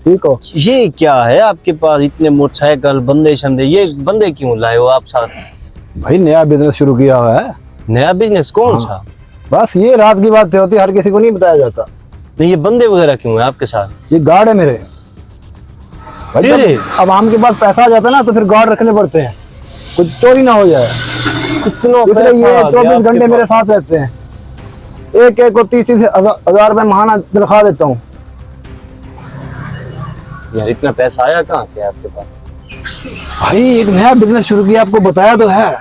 ठीक हो? ये क्या है आपके पास इतने मोटरसाइकिल बंदे शंदे, ये बंदे क्यों लाए हो आप साथ? भाई नया बिजनेस शुरू किया हुआ है। नया बिजनेस कौन हाँ। सा? बस ये रात की बात होती है, हर किसी को नहीं बताया जाता। नहीं, ये बंदे वगैरह क्यों है आपके साथ? ये गार्ड है मेरे भाई। तेरे? अब आम के पास पैसा आ जाता है ना तो फिर गार्ड रखने पड़ते हैं, कुछ चोरी ना हो जाए। कितना इसलिए पैसा ये आ गया 24 आपके घंटे मेरे पास? साथ रहते हैं। एक एक को 30-30 हजार रुपए महाना तनख्वाह देता हूँ। यार इतना पैसा आया कहाँ से आपके पास? भाई एक नया बिजनेस शुरू किया, आपको बताया तो है।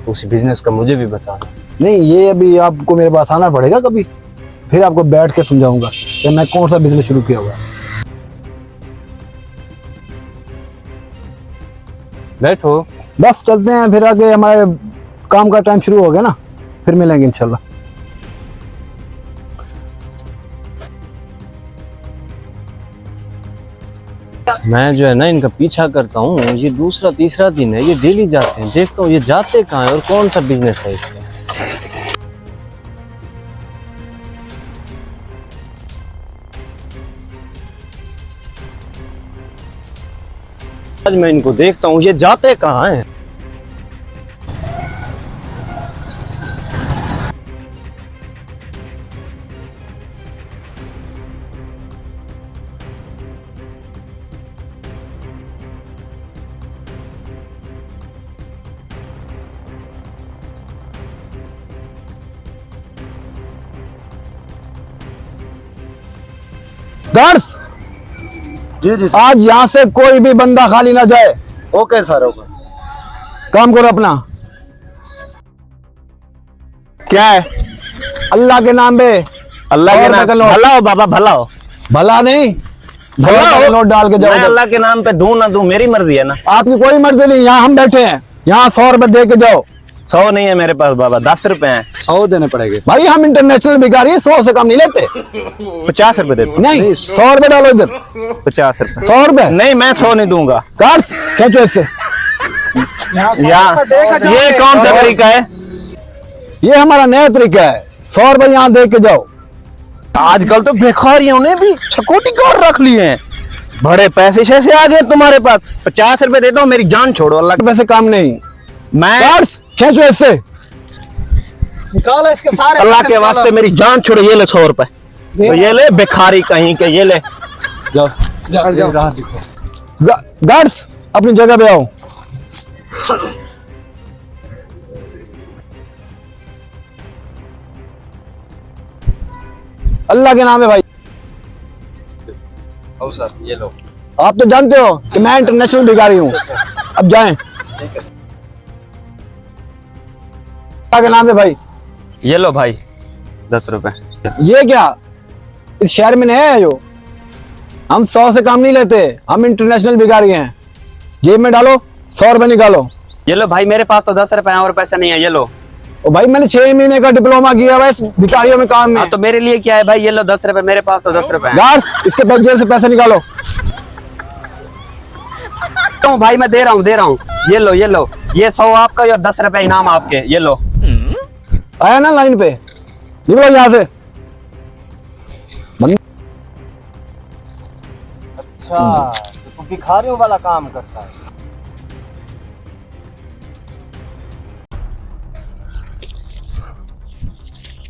उस बिजनेस का मुझे भी बता। नहीं, ये अभी आपको मेरे पास आना पड़ेगा कभी, फिर आपको बैठ के समझाऊंगा कि मैं कौन सा बिजनेस शुरू किया हुआ है। बैठो। बस चलते हैं, फिर आगे हमारे काम का टाइम शुरू हो गया ना, फिर मिलेंगे इंशाल्लाह। मैं जो है ना इनका पीछा करता हूँ, ये दूसरा तीसरा दिन है, ये डेली जाते हैं। देखता हूँ ये जाते कहाँ है और कौन सा बिजनेस है इसका। आज मैं इनको देखता हूँ ये जाते कहाँ हैं। गार्ड्स, जी जी आज यहाँ से कोई भी बंदा खाली ना जाए। Okay sir, okay. काम करो अपना। क्या है? अल्लाह के नाम पे अल्लाह के और नाम? नकल नोट। भला हो बाबा, भला हो। भला नहीं, भला और हो। नकल नोट डाल के जाओ मैं उधर। अल्लाह के नाम पे दूं ना दूं मेरी मर्जी है ना। आपकी कोई मर्जी नहीं, यहाँ हम बैठे हैं, यहाँ 100 रुपए दे के जाओ। 100 नहीं है मेरे पास बाबा, 10 रुपए हैं। 100 देने पड़ेंगे भाई, हम इंटरनेशनल भिखारी, 100 से कम नहीं लेते। 50 रुपए दे दो। नहीं, 100 रुपए डालो इधर। 50 रुपए। 100 रुपए नहीं, मैं 100 नहीं दूंगा। गार्ड्स खींचो इससे। यहाँ ये कौन सा तरीका है? ये हमारा नया तरीका है, 100 रुपए यहाँ दे के जाओ। आजकल तो भिखारियों ने भी छकोटी कार रख लिए हैं। बड़े पैसे शैसे आ गए तुम्हारे पास। 50 रुपए दे दो, मेरी जान छोड़ो। अल्लाह के पैसे काम नहीं। मैं गार्ड्स खींचो इससे, निकालो इसके सारे। अल्लाह के वास्ते मेरी जान छोड़ो। ये ले 100 रुपए, तो ये ले भिखारी कहीं के, ये ले। जाओ जाओ। गार्ड्स अपनी जगह पे आओ। अल्लाह के नाम है भाई। ओ सर, ये लो। आप तो जानते हो कि मैं इंटरनेशनल भिखारी हूँ। अब जाएं। अल्लाह के नाम है भाई। ये लो भाई 10 रुपए। ये क्या इस शहर में नहीं है जो? हम 100 से कम नहीं लेते, हम इंटरनेशनल भिखारी हैं। जेब में डालो, 100 रुपए निकालो। ये लो भाई, मेरे पास तो 10 रुपए हैं और पैसे नहीं है। ये लो। और भाई मैंने 6 महीने का डिप्लोमा किया हुआ है इस भिखारियों में काम में। तो मेरे लिए क्या है भाई? ये लो 10 रुपए, मेरे पास तो 10 रुपए हैं। गार्ड्स इसके बाद जेब से पैसे निकालो। तो भाई मैं दे रहा हूँ, दे रहा हूँ। ये लो, ये लो। ये 100 आपका और 10 रुपए इनाम आपके। ये लो। आया ना लाइन पे, निकलो यहाँ से। अच्छा, तो भिखारियों वाला काम करता है।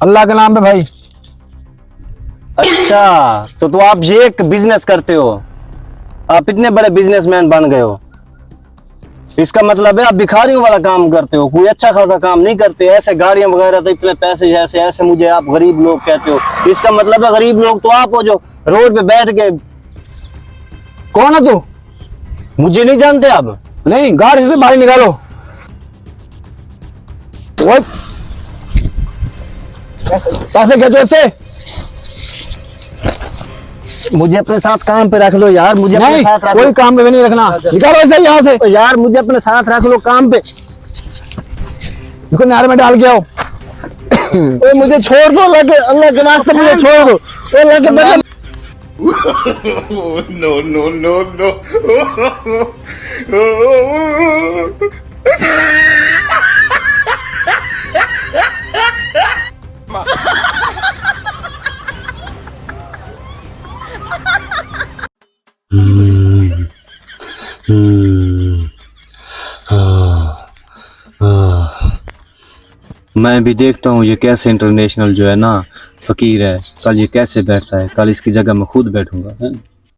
अल्लाह के नाम पे भाई। अच्छा, तो आप ये एक बिजनेस करते हो? आप इतने बड़े बिजनेसमैन बन गए हो। इसका मतलब है आप भिखारियों वाला काम करते हो, कोई अच्छा खासा काम नहीं करते। ऐसे गाड़ियां वगैरह तो इतने पैसे जैसे ऐसे मुझे आप गरीब लोग कहते हो। इसका मतलब है गरीब लोग तो आप हो जो रोड पे बैठ के। कौन है तू? मुझे नहीं जानते आप? नहीं, गाड़ी से बाहर निकालो। वो पैसे खींचो इससे। मुझे अपने साथ काम पे रख लो यार। मुझे अपने नहीं, साथ रख कोई लो। काम पे भी नहीं रखना। निकालो इसे यहाँ से। यार मुझे अपने साथ रख लो काम पे। इसको नहर में डाल के आओ। ओए मुझे छोड़ दो, अल्लाह के वास्ते मुझे छोड़ दो। अल्लाह के बदले no, no, no, no. मैं भी देखता हूँ ये कैसे इंटरनेशनल जो है ना फकीर है, कल ये कैसे बैठता है, कल इसकी जगह मैं खुद बैठूंगा।